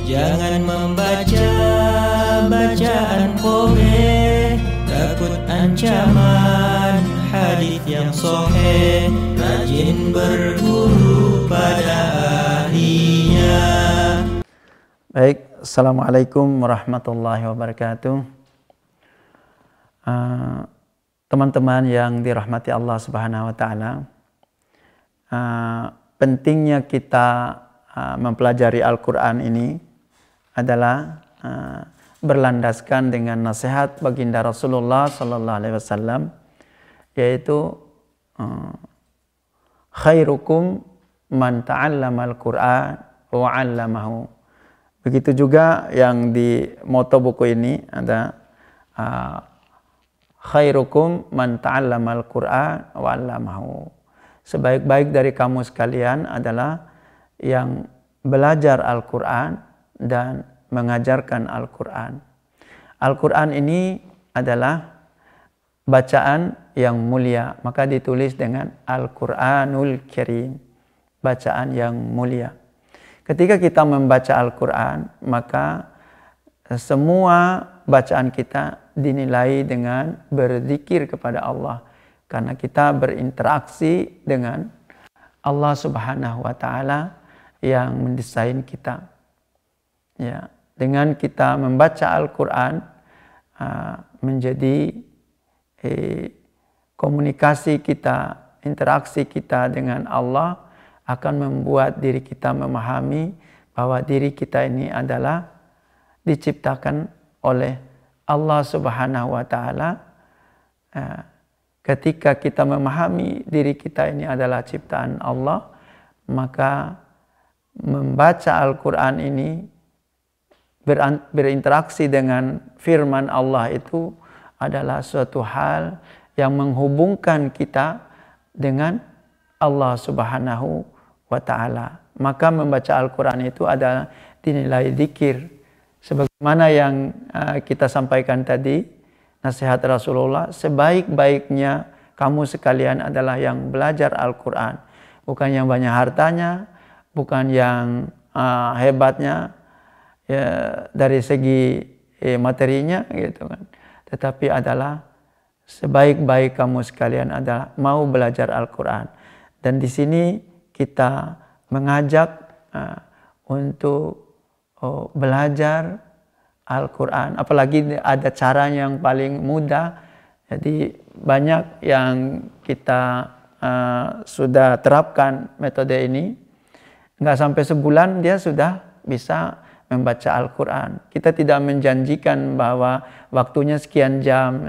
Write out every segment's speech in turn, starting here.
Jangan membaca bacaan komeh, takut ancaman hadis yang sahih. Rajin berguru pada ahlinya. Baik, Assalamualaikum warahmatullahi wabarakatuh. Teman-teman yang dirahmati Allah Subhanahu wa Ta'ala, pentingnya kita mempelajari Al-Quran ini adalah berlandaskan dengan nasihat baginda Rasulullah Sallallahu Alaihi Wasallam, yaitu khairukum man ta'allama al-Quran wa 'allamahu. Begitu juga yang di moto buku ini ada khairukum man ta'allama al-Quran wa 'allamahu. Sebaik-baik dari kamu sekalian adalah yang belajar Al-Quran dan mengajarkan Al-Quran. Al-Quran ini adalah bacaan yang mulia, maka ditulis dengan Al-Quranul Karim, bacaan yang mulia. Ketika kita membaca Al-Quran, maka semua bacaan kita dinilai dengan berzikir kepada Allah, karena kita berinteraksi dengan Allah Subhanahu wa Ta'ala yang mendesain kita. Ya, dengan kita membaca Al-Quran menjadi komunikasi kita, interaksi kita dengan Allah akan membuat diri kita memahami bahwa diri kita ini adalah diciptakan oleh Allah Subhanahu wa Ta'ala. Ketika kita memahami diri kita ini adalah ciptaan Allah, maka membaca Al-Quran ini, berinteraksi dengan firman Allah itu adalah suatu hal yang menghubungkan kita dengan Allah Subhanahu wa Ta'ala. Maka membaca Al-Quran itu adalah dinilai zikir. Sebagaimana yang kita sampaikan tadi, nasihat Rasulullah, sebaik-baiknya kamu sekalian adalah yang belajar Al-Quran. Bukan yang banyak hartanya, bukan yang hebatnya ya, dari segi materinya gitu kan. Tetapi adalah sebaik-baik kamu sekalian adalah mau belajar Al-Quran. Dan di sini kita mengajak untuk belajar Al-Quran. Apalagi ada cara yang paling mudah. Jadi banyak yang kita sudah terapkan metode ini. Nggak sampai sebulan dia sudah bisa membaca Al-Quran. Kita tidak menjanjikan bahwa waktunya sekian jam,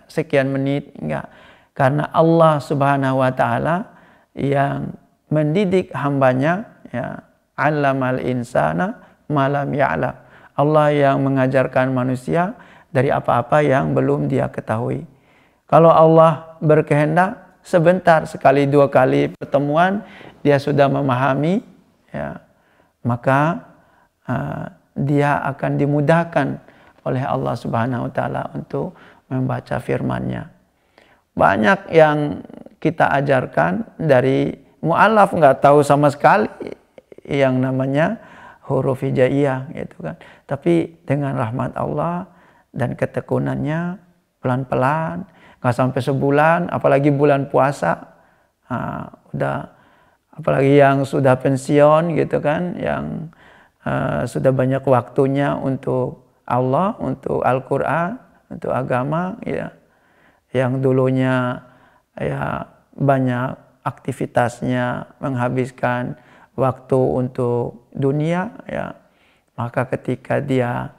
sekian menit. Enggak. Karena Allah Subhanahu wa Ta'ala yang mendidik hambanya, ya, 'allamal insana ma lam ya'lam. Allah yang mengajarkan manusia dari apa-apa yang belum dia ketahui. Kalau Allah berkehendak, sebentar, sekali dua kali pertemuan dia sudah memahami, ya, maka dia akan dimudahkan oleh Allah Subhanahu wa Ta'ala untuk membaca firman-Nya. Banyak yang kita ajarkan dari mu'alaf, nggak tahu sama sekali yang namanya huruf hijaiyah gitu kan. Tapi dengan rahmat Allah dan ketekunannya, pelan-pelan, nggak sampai sebulan, apalagi bulan puasa, apalagi yang sudah pensiun gitu kan, yang sudah banyak waktunya untuk Allah, untuk Al-Quran, untuk agama, ya, yang dulunya ya banyak aktivitasnya menghabiskan waktu untuk dunia, ya, maka ketika dia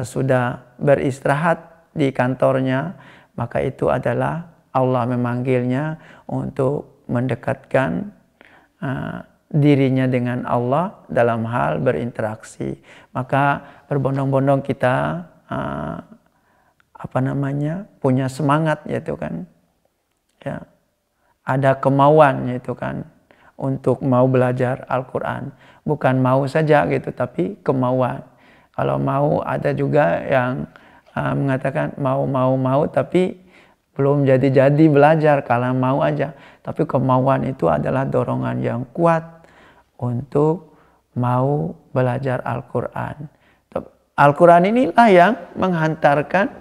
sudah beristirahat di kantornya, maka itu adalah Allah memanggilnya untuk mendekatkan dirinya dengan Allah dalam hal berinteraksi. Maka berbondong-bondong kita punya semangat, yaitu kan, ya, ada kemauan, yaitu kan, untuk mau belajar Al-Quran. Bukan mau saja gitu, tapi kemauan. Kalau mau, ada juga yang mengatakan mau tapi belum jadi belajar, kalau mau aja. Tapi kemauan itu adalah dorongan yang kuat untuk mau belajar Al-Quran. Al-Quran inilah yang menghantarkan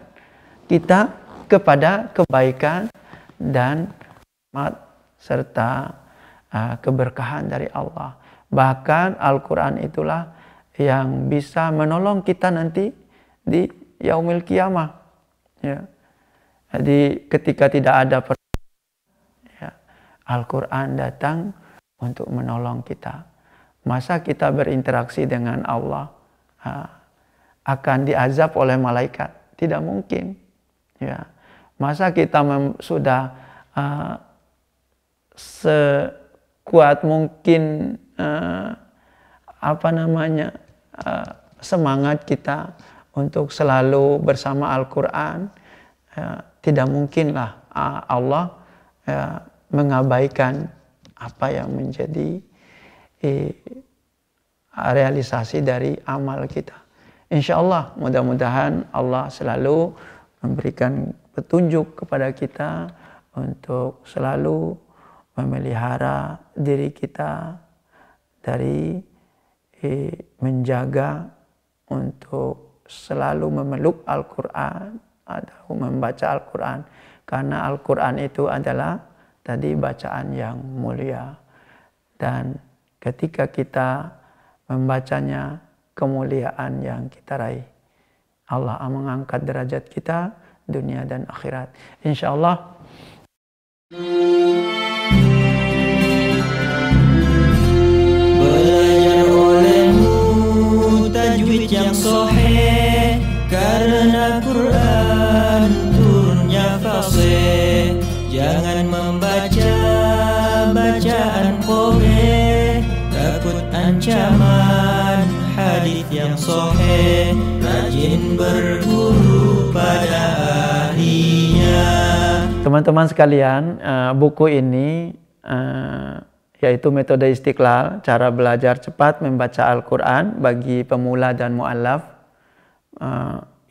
kita kepada kebaikan dan rahmat serta keberkahan dari Allah. Bahkan Al-Quran itulah yang bisa menolong kita nanti di yaumil qiyamah. Ya. Jadi ketika tidak ada ya, Al-Quran datang untuk menolong kita. Masa kita berinteraksi dengan Allah akan diazab oleh malaikat? Tidak mungkin. Ya. Masa kita sudah sekuat mungkin semangat kita untuk selalu bersama Al-Quran, tidak mungkinlah Allah mengabaikan apa yang menjadi realisasi dari amal kita. Insya Allah, mudah-mudahan Allah selalu memberikan petunjuk kepada kita untuk selalu memelihara diri kita dari menjaga untuk selalu memeluk Al-Quran atau membaca Al-Quran, karena Al-Quran itu adalah tadi bacaan yang mulia, dan ketika kita membacanya kemuliaan yang kita raih. Allah mengangkat derajat kita dunia dan akhirat. Insya Allah. Belajar olehmu tajwid yang sahih, karena Quran turunnya fasih. Jangan membaca bacaan qobeh, takut ancaman hadis yang sahih. Rajin berguru pada ahlinya. Teman-teman sekalian, buku ini yaitu Metode Istiqlal, cara belajar cepat membaca Al-Quran bagi pemula dan mu'allaf.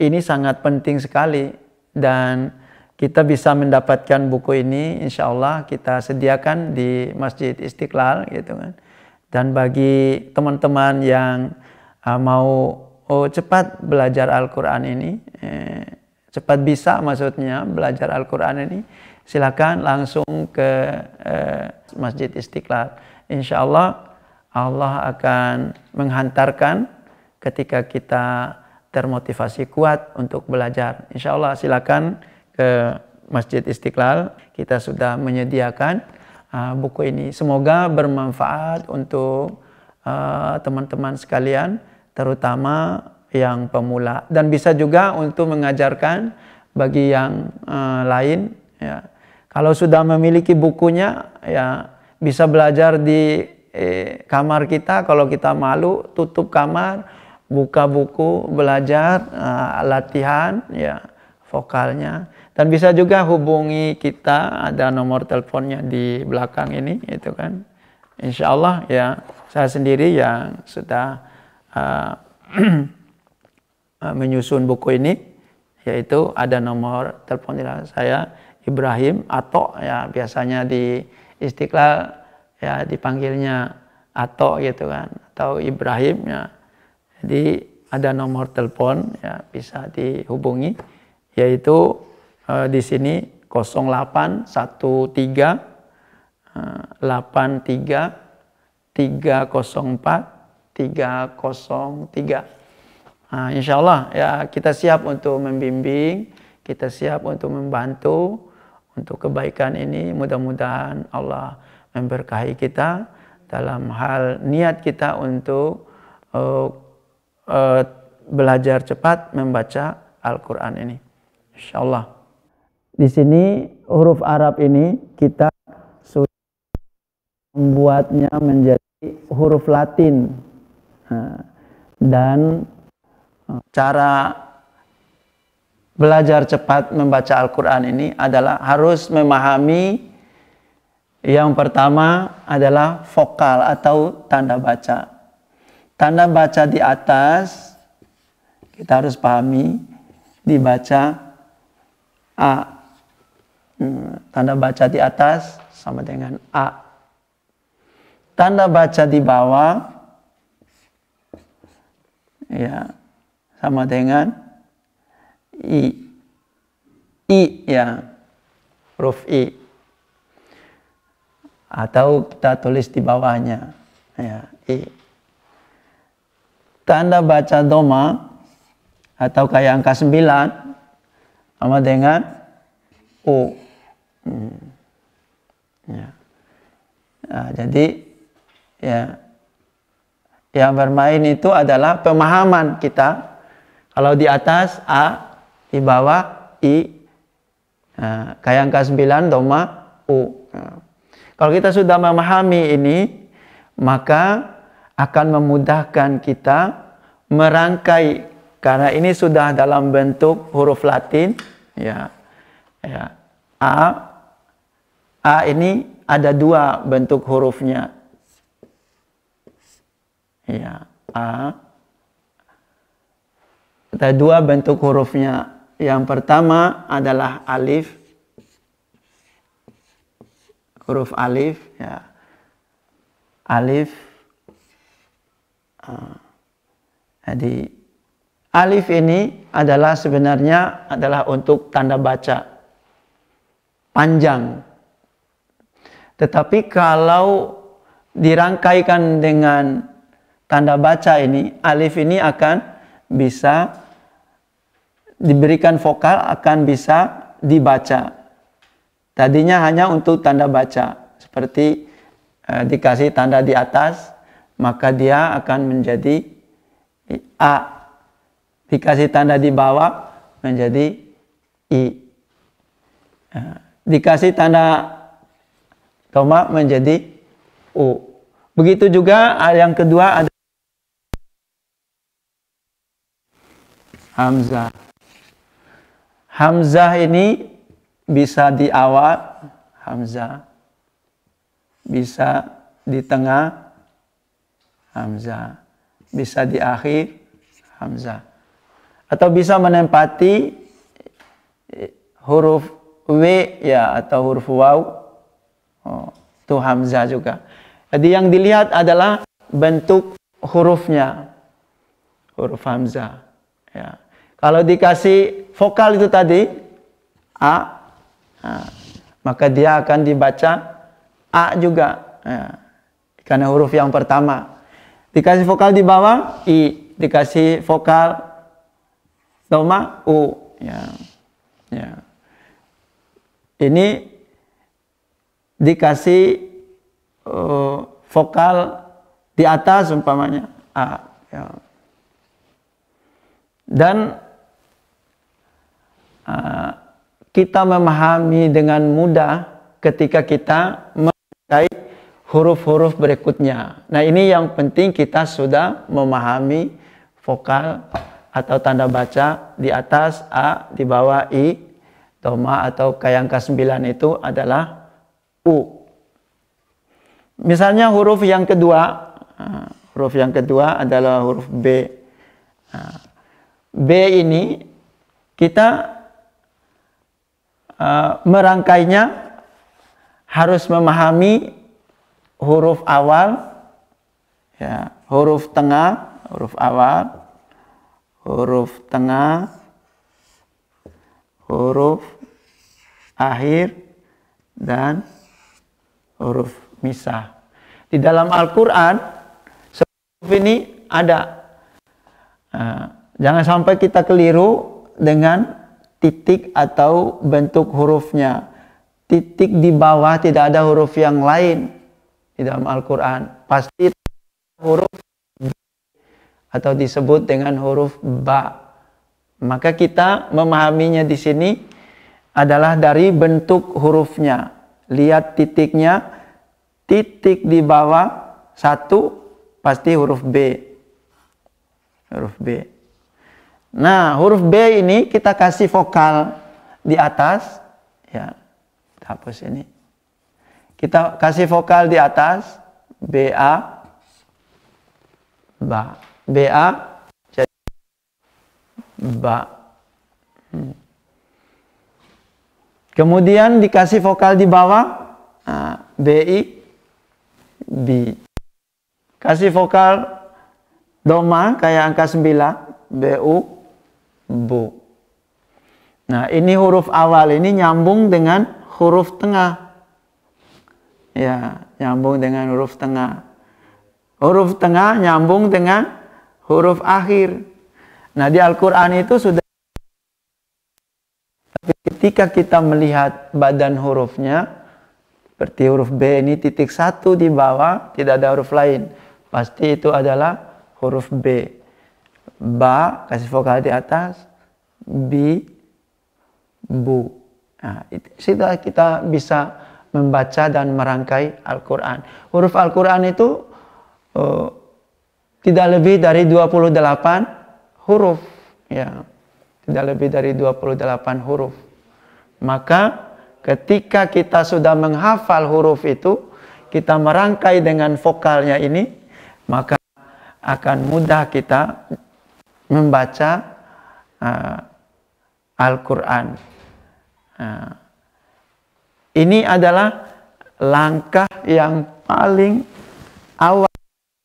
Ini sangat penting sekali, dan kita bisa mendapatkan buku ini insya Allah kita sediakan di Masjid Istiqlal gitu kan. Dan bagi teman-teman yang mau cepat belajar Al-Quran ini, cepat bisa maksudnya belajar Al-Quran ini, silakan langsung ke Masjid Istiqlal. Insya Allah Allah akan menghantarkan ketika kita termotivasi kuat untuk belajar. Insya Allah silakan ke Masjid Istiqlal. Kita sudah menyediakan buku ini. Semoga bermanfaat untuk teman-teman sekalian, terutama yang pemula, dan bisa juga untuk mengajarkan bagi yang lain. Ya. Kalau sudah memiliki bukunya, ya bisa belajar di kamar kita. Kalau kita malu, tutup kamar, buka buku, belajar, latihan, ya vokalnya. Dan bisa juga hubungi kita, ada nomor teleponnya di belakang ini, itu kan. Insya Allah ya, saya sendiri yang sudah menyusun buku ini, yaitu ada nomor telepon saya, Ibrahim Ato, ya biasanya di Istiqlal ya dipanggilnya Ato gitu kan, atau Ibrahim ya. Jadi ada nomor telepon ya bisa dihubungi, yaitu di sini 0813 83 304 303. Nah, insya Allah ya kita siap untuk membimbing, kita siap untuk membantu untuk kebaikan ini. Mudah-mudahan Allah memberkahi kita dalam hal niat kita untuk belajar cepat membaca Al-Quran ini. Insya Allah. Di sini huruf Arab ini kita sudah membuatnya menjadi huruf Latin. Dan cara belajar cepat membaca Al-Quran ini adalah harus memahami yang pertama adalah vokal atau tanda baca. Tanda baca di atas kita harus pahami, dibaca A. Tanda baca di atas sama dengan A. Tanda baca di bawah ya, sama dengan I. I ya, huruf I. Atau kita tulis di bawahnya, ya, I. Tanda baca doma atau kayak angka 9 sama dengan U. Ya. Nah, jadi ya, yang bermain itu adalah pemahaman kita. Kalau di atas A, di bawah I. Nah, kayak angka 9 doma U. Nah, kalau kita sudah memahami ini, maka akan memudahkan kita merangkai, karena ini sudah dalam bentuk huruf Latin, ya, ya. A ini ada dua bentuk hurufnya, ya, A. Ada dua bentuk hurufnya. Yang pertama adalah alif, huruf alif, ya, alif. Jadi alif ini adalah sebenarnya adalah untuk tanda baca panjang. Tetapi kalau dirangkaikan dengan tanda baca ini, alif ini akan bisa diberikan vokal, akan bisa dibaca. Tadinya hanya untuk tanda baca, seperti dikasih tanda di atas, maka dia akan menjadi A. Dikasih tanda di bawah menjadi I. Dikasih tanda koma menjadi U. Begitu juga yang kedua ada Hamzah. Hamzah ini bisa di awal, Hamzah. Bisa di tengah, Hamzah. Bisa di akhir, Hamzah. Atau bisa menempati huruf W ya, atau huruf waw. Itu Hamzah juga. Jadi yang dilihat adalah bentuk hurufnya. Huruf Hamzah. Ya. Kalau dikasih vokal itu tadi, A, maka dia akan dibaca A juga. Ya. Karena huruf yang pertama. Dikasih vokal di bawah, I. Dikasih vokal doma, U. Ya. Ya. Ini dikasih vokal di atas umpamanya A. Ya. Dan kita memahami dengan mudah ketika kita memakai huruf-huruf berikutnya. Nah, ini yang penting, kita sudah memahami vokal atau tanda baca di atas A, di bawah I, doma atau kayak angka 9 itu adalah U. Misalnya huruf yang kedua adalah huruf B. B ini kita merangkainya harus memahami huruf awal, ya, huruf tengah, huruf awal, huruf tengah, huruf akhir, dan huruf misah. Di dalam Al-Quran huruf ini ada. Jangan sampai kita keliru dengan titik atau bentuk hurufnya. Titik di bawah tidak ada huruf yang lain di dalam Al-Quran. Pasti huruf B atau disebut dengan huruf Ba. Maka kita memahaminya di sini adalah dari bentuk hurufnya. Lihat titiknya, titik di bawah satu pasti huruf B. Huruf B. Nah, huruf B ini kita kasih vokal di atas, ya, hapus ini. Kita kasih vokal di atas, BA, Ba. BA jadi Ba. Kemudian dikasih vokal di bawah, BI, B. Kasih vokal Doma kayak angka 9, bu, bu. Nah, ini huruf awal ini nyambung dengan huruf tengah. Ya, nyambung dengan huruf tengah. Huruf tengah nyambung dengan huruf akhir. Nah, di Al-Quran itu sudah. Tapi ketika kita melihat badan hurufnya, seperti huruf B ini titik 1 di bawah, tidak ada huruf lain. Pasti itu adalah huruf B. Ba, kasih vokal di atas. Bi, bu. Nah, sudah kita bisa membaca dan merangkai Al-Quran. Huruf Al-Quran itu tidak lebih dari 28 huruf. Ya, tidak lebih dari 28 huruf. Maka ketika kita sudah menghafal huruf itu, kita merangkai dengan vokalnya ini, maka akan mudah kita membaca Al-Quran. Ini adalah langkah yang paling awal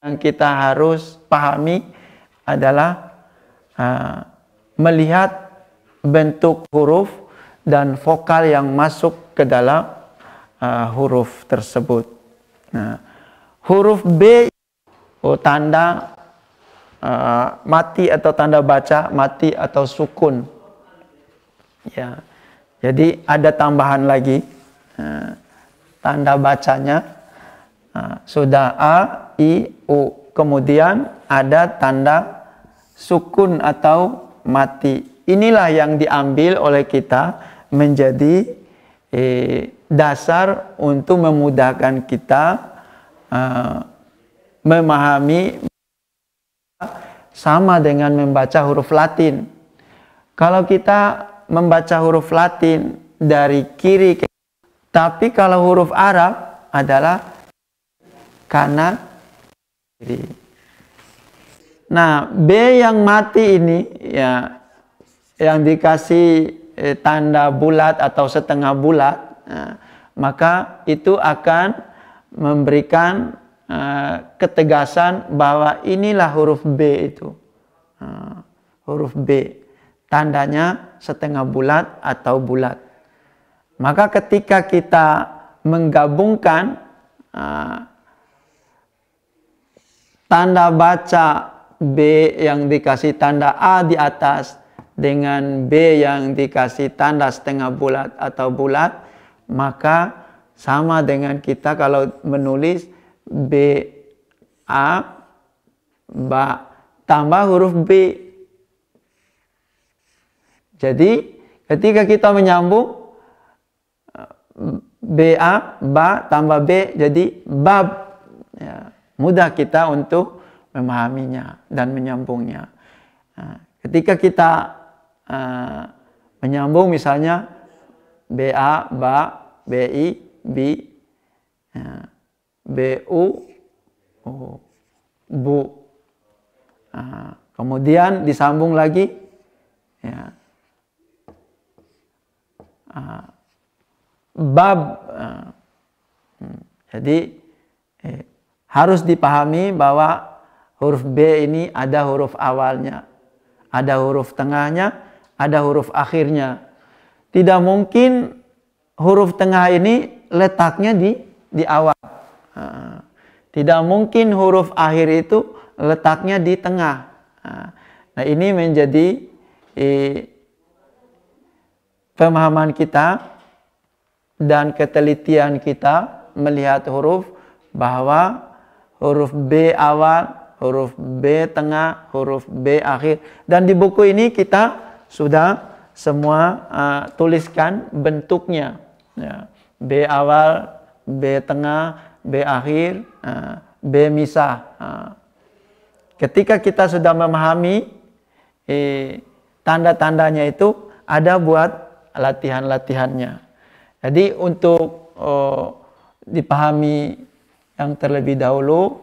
yang kita harus pahami adalah melihat bentuk huruf dan vokal yang masuk ke dalam huruf tersebut. Nah, huruf B tanda mati atau tanda baca mati atau sukun. Ya, jadi ada tambahan lagi tanda bacanya sudah A, I, U. Kemudian ada tanda sukun atau mati. Inilah yang diambil oleh kita menjadi dasar untuk memudahkan kita memahami sama dengan membaca huruf Latin. Kalau kita membaca huruf Latin dari kiri ke tapi kalau huruf Arab adalah kanan kiri. Nah, B yang mati ini ya yang dikasih tanda bulat atau setengah bulat, maka itu akan memberikan ketegasan bahwa inilah huruf B itu. Huruf B. Tandanya setengah bulat atau bulat. Maka ketika kita menggabungkan tanda baca B yang dikasih tanda A di atas dengan B yang dikasih tanda setengah bulat atau bulat, maka sama dengan kita kalau menulis B A ba tambah huruf B. Jadi ketika kita menyambung BA, ba tambah B jadi bab. Ya, mudah kita untuk memahaminya dan menyambungnya. Nah, ketika kita menyambung misalnya BA, ba, BI, bi, ya, BU, bu. Nah, kemudian disambung lagi. Ya, bab. Jadi harus dipahami bahwa huruf B ini ada huruf awalnya, ada huruf tengahnya, ada huruf akhirnya. Tidak mungkin huruf tengah ini letaknya di awal. Tidak mungkin huruf akhir itu letaknya di tengah. Nah, ini menjadi pemahaman kita dan ketelitian kita melihat huruf, bahwa huruf B awal, huruf B tengah, huruf B akhir. Dan di buku ini kita sudah semua tuliskan bentuknya. Ya, B awal, B tengah, B akhir, B misah. Ketika kita sudah memahami tanda-tandanya itu, ada buat latihan-latihannya. Jadi untuk dipahami yang terlebih dahulu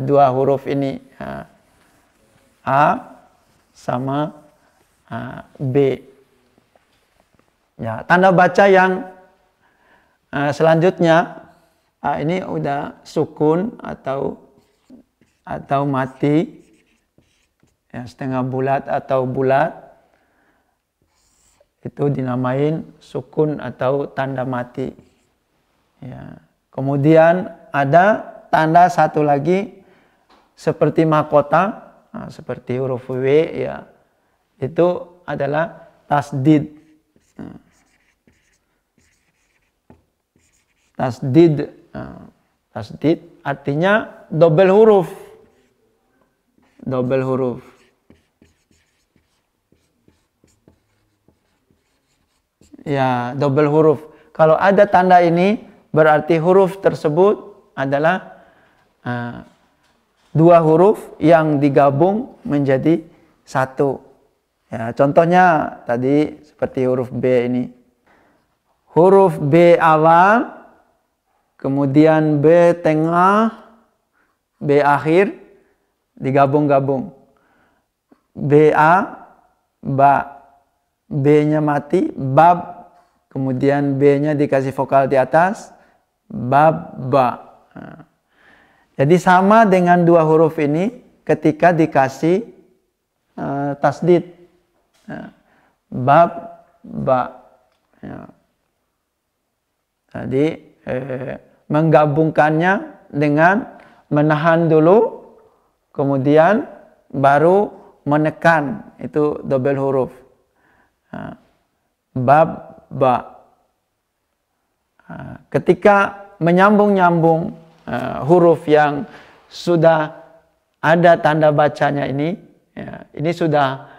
dua huruf ini, A sama B. Ya, tanda baca yang selanjutnya ini udah sukun atau mati. ya, setengah bulat atau bulat, itu dinamain sukun atau tanda mati. Ya. Kemudian ada tanda satu lagi seperti mahkota, nah, seperti huruf W, ya, itu adalah tasdid. Tasdid, tasdid artinya double huruf. Double huruf. Ya, double huruf. Kalau ada tanda ini, berarti huruf tersebut adalah dua huruf yang digabung menjadi satu. Ya, contohnya tadi seperti huruf B ini. Huruf B awal, kemudian B tengah, B akhir, digabung-gabung. BA, ba, B-nya mati, bab, kemudian B-nya dikasih vokal di atas, bab, ba. Nah, jadi sama dengan dua huruf ini ketika dikasih tasdid. Nah, bab, ba. Ya. Jadi menggabungkannya dengan menahan dulu, kemudian baru menekan, itu double huruf. Nah, bab, ba. Nah, ketika menyambung-nyambung huruf yang sudah ada tanda bacanya ini, ya, ini sudah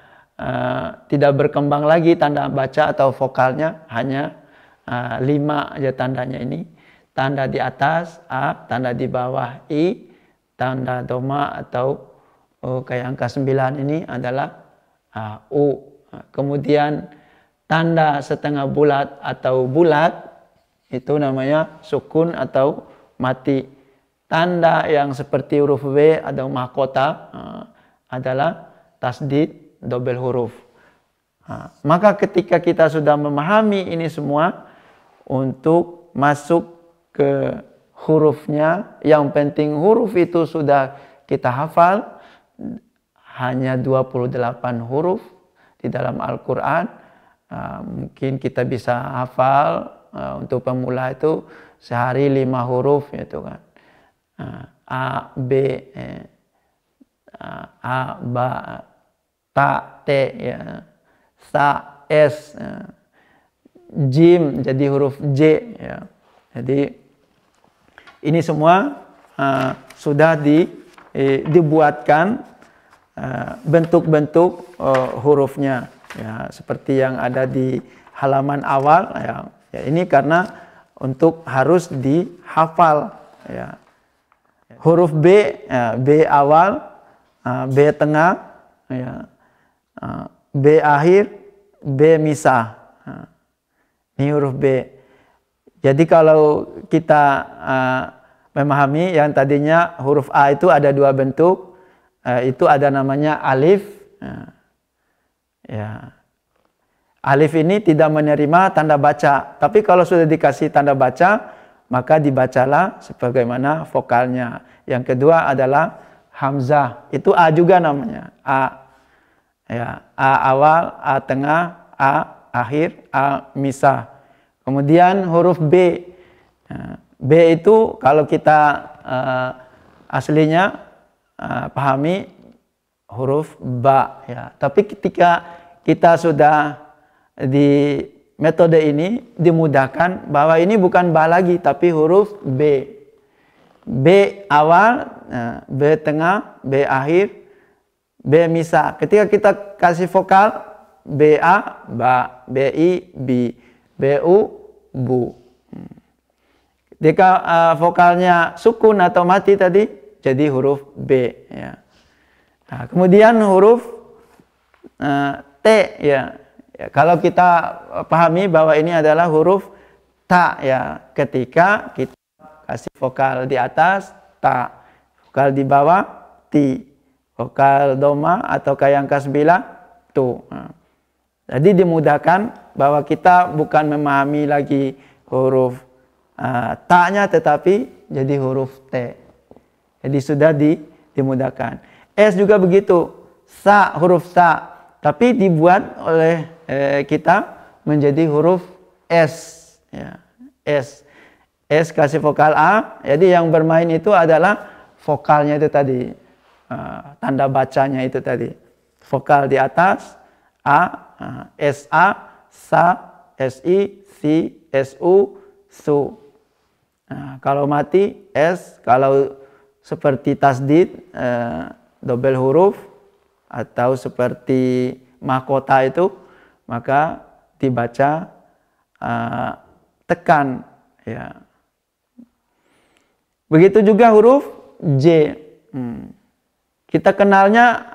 tidak berkembang lagi tanda baca atau vokalnya, hanya 5 aja tandanya ini. Tanda di atas A, tanda di bawah I, tanda doma atau kayak angka 9 ini adalah U. Kemudian tanda setengah bulat atau bulat itu namanya sukun atau mati. Tanda yang seperti huruf W atau mahkota adalah tasdid, double huruf. Maka ketika kita sudah memahami ini semua, untuk masuk ke hurufnya, yang penting huruf itu sudah kita hafal, hanya 28 huruf di dalam Al-Quran. Mungkin kita bisa hafal, untuk pemula itu sehari 5 huruf, gitu kan. A, B, A, ba, ta, T, ya, sa, S, jim jadi huruf J, ya. Jadi ini semua sudah dibuatkan bentuk-bentuk hurufnya, ya, seperti yang ada di halaman awal, ya. Ya, ini karena untuk harus dihafal, ya. Huruf B, ya, B awal, B tengah, ya, B akhir, B misah. Ini huruf B. Jadi kalau kita memahami yang tadinya huruf A itu ada 2 bentuk, itu ada namanya alif. Ya. Alif ini tidak menerima tanda baca, tapi kalau sudah dikasih tanda baca, maka dibacalah sebagaimana vokalnya. Yang kedua adalah hamzah, itu A juga namanya, A. Ya, A awal, A tengah, A akhir, A misah. Kemudian huruf B. B itu kalau kita aslinya pahami huruf ba, ya. Tapi ketika kita sudah di metode ini dimudahkan bahwa ini bukan ba lagi tapi huruf B. B awal, B tengah, B akhir, B misah. Ketika kita kasih vokal BA, ba, BI, bi, BU, bu. Jika vokalnya sukun atau mati tadi, jadi huruf B. Ya. Nah, kemudian huruf T, ya. Ya. Kalau kita pahami bahwa ini adalah huruf ta, ya. Ketika kita kasih vokal di atas, ta. Vokal di bawah, ti. Vokal doma atau kayak angka 9, tu. Nah. Jadi dimudahkan bahwa kita bukan memahami lagi huruf ta-nya, tetapi jadi huruf T. Jadi sudah dimudahkan. S juga begitu. sa, huruf sa. Tapi dibuat oleh kita menjadi huruf S. Ya, S. S kasih vokal A. Jadi yang bermain itu adalah vokalnya itu tadi. Tanda bacanya itu tadi. Vokal di atas A, SA, sa, SI, si, SU, su. Kalau mati S, kalau seperti tasdid, double huruf, atau seperti mahkota itu, maka dibaca tekan. Ya. Begitu juga huruf J. Kita kenalnya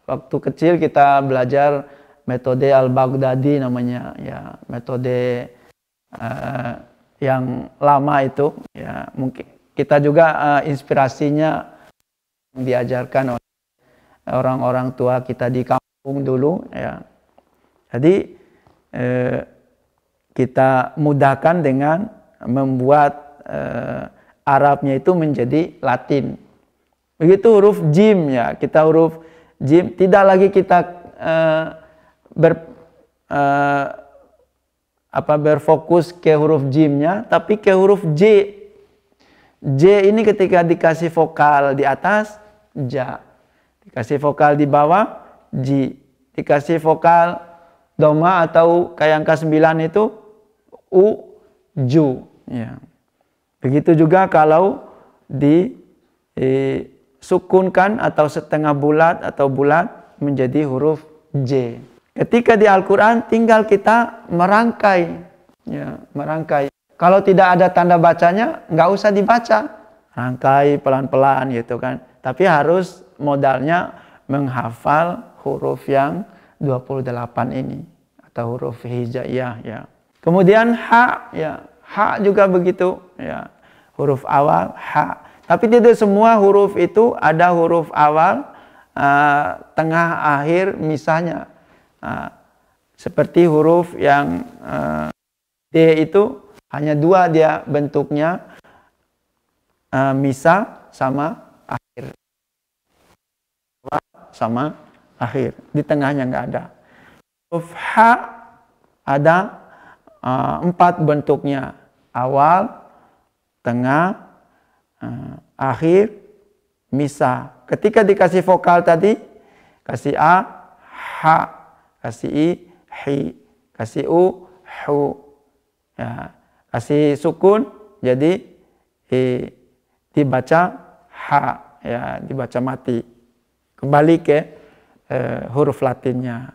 waktu kecil kita belajar metode Al-Baghdadi namanya, ya, metode yang lama itu. Ya, mungkin kita juga inspirasinya diajarkan oleh orang-orang tua kita di kampung dulu, ya. Jadi kita mudahkan dengan membuat Arabnya itu menjadi Latin. Begitu huruf jim, ya, kita huruf jim tidak lagi kita berfokus ke huruf jimnya, tapi ke huruf J. J ini ketika dikasih vokal di atas ja, dikasih vokal di bawah ji, dikasih vokal doma atau kayak angka 9 itu u, ju. Ya. Begitu juga kalau disukunkan atau setengah bulat atau bulat menjadi huruf J. Ketika di Al-Quran tinggal kita merangkai, ya, merangkai. Kalau tidak ada tanda bacanya nggak usah dibaca, rangkai pelan-pelan gitu kan. Tapi harus modalnya menghafal huruf yang 28 ini atau huruf hijaiyah, ya. Kemudian ha, ya, ha juga begitu, ya, huruf awal ha. Tapi tidak semua huruf itu ada huruf awal, tengah, akhir, misalnya. Seperti huruf yang D itu hanya dua dia bentuknya, misah sama akhir. Sama akhir. Di tengahnya nggak ada. Huruf H ada 4 bentuknya. Awal, tengah, akhir, misah. Ketika dikasih vokal tadi, kasih A, H, kasih I, Hi, kasih U, Hu. Ya, kasih sukun, jadi dibaca H, ya, dibaca mati. Kembali ke huruf Latinnya.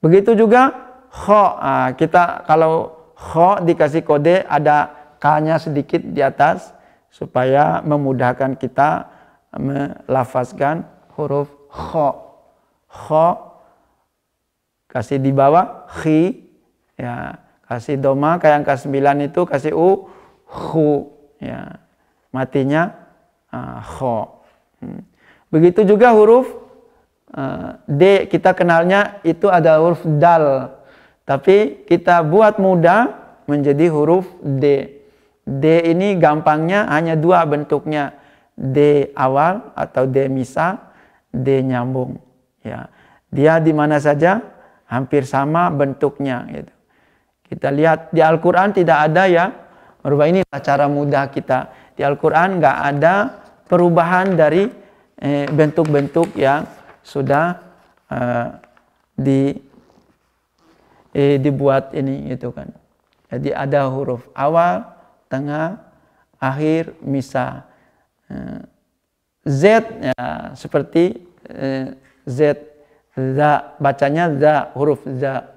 Begitu juga kho. Kita kalau kho dikasih kode ada K-nya sedikit di atas supaya memudahkan kita melafazkan huruf kho. Kho kasih di bawah khi, ya, kasih doma kayak angka 9 itu kasih u, hu, ya, matinya kho. Begitu juga huruf D, kita kenalnya itu ada huruf dal, tapi kita buat mudah menjadi huruf D. D ini gampangnya hanya 2 bentuknya, D awal atau D misah, D nyambung. Ya, dia di mana saja hampir sama bentuknya. Gitu. Kita lihat di Al-Quran tidak ada ya, merubah ini cara mudah kita. Di Al-Quran nggak ada perubahan dari bentuk-bentuk yang sudah dibuat ini gitu kan. Jadi ada huruf awal, tengah, akhir, misah. Z ya, seperti Z, za, bacanya za, huruf za.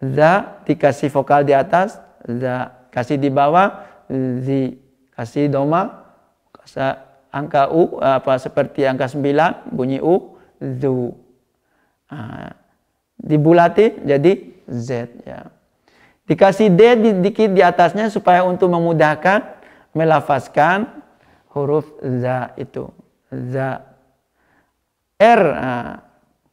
Za dikasih vokal di atas, za, kasih di bawah, zi, kasih doma, kasih angka u, seperti angka 9 bunyi u, zu. Dibulatin jadi z, ya. Dikasih d dikit di atasnya supaya untuk memudahkan melafazkan huruf za itu. Za. R.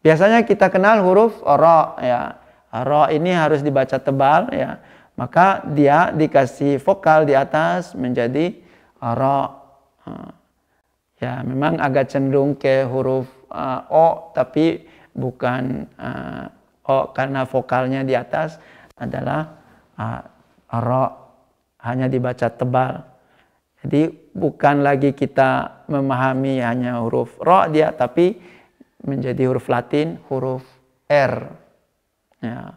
Biasanya kita kenal huruf ro, ya. Ro ini harus dibaca tebal, ya. Maka dia dikasih vokal di atas menjadi ro. Ya, memang agak cenderung ke huruf O tapi bukan O karena vokalnya di atas, adalah ro, hanya dibaca tebal. Jadi bukan lagi kita memahami hanya huruf ro dia, tapi menjadi huruf Latin, huruf R. Ya.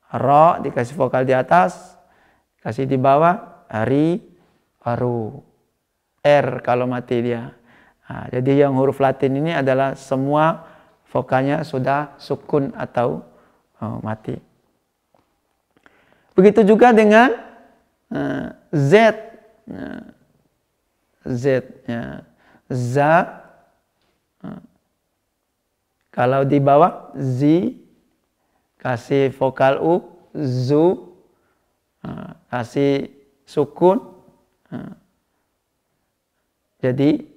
Ro dikasih vokal di atas, kasih di bawah, ri, aru. R kalau mati dia. Nah, jadi yang huruf Latin ini adalah semua vokalnya sudah sukun atau mati. Begitu juga dengan Z. Z. Ya. Za. Kalau di bawah, zi. Kasih vokal U, zu. Kasih sukun. Jadi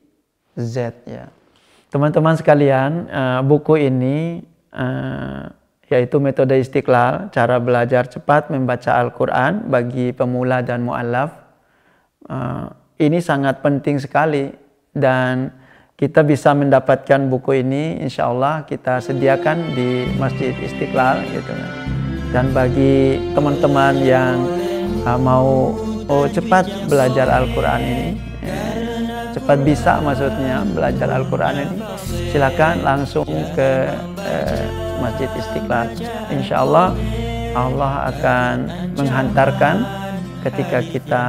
Z ya. Teman-teman sekalian, buku ini yaitu Metode Istiqlal, cara belajar cepat membaca Al-Quran bagi pemula dan mu'allaf. Ini sangat penting sekali, dan kita bisa mendapatkan buku ini insya Allah kita sediakan di Masjid Istiqlal gitu. Dan bagi teman-teman yang mau cepat belajar Al-Quran ini, cepat bisa maksudnya belajar Al-Quran ini, silakan langsung ke Masjid Istiqlal. Insya Allah Allah akan menghantarkan ketika kita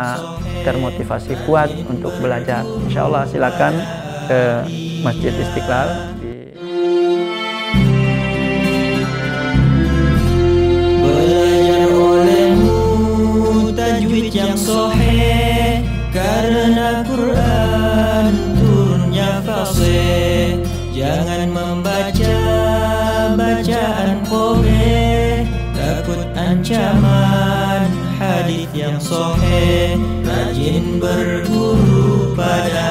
termotivasi kuat untuk belajar. Insya Allah silakan ke Masjid Istiqlal. Belajar olehmu tajwid yang sahih, karena Quran turunnya fasih. Jangan membaca bacaan qobeh, takut ancaman hadis yang sahih. Rajin berguru pada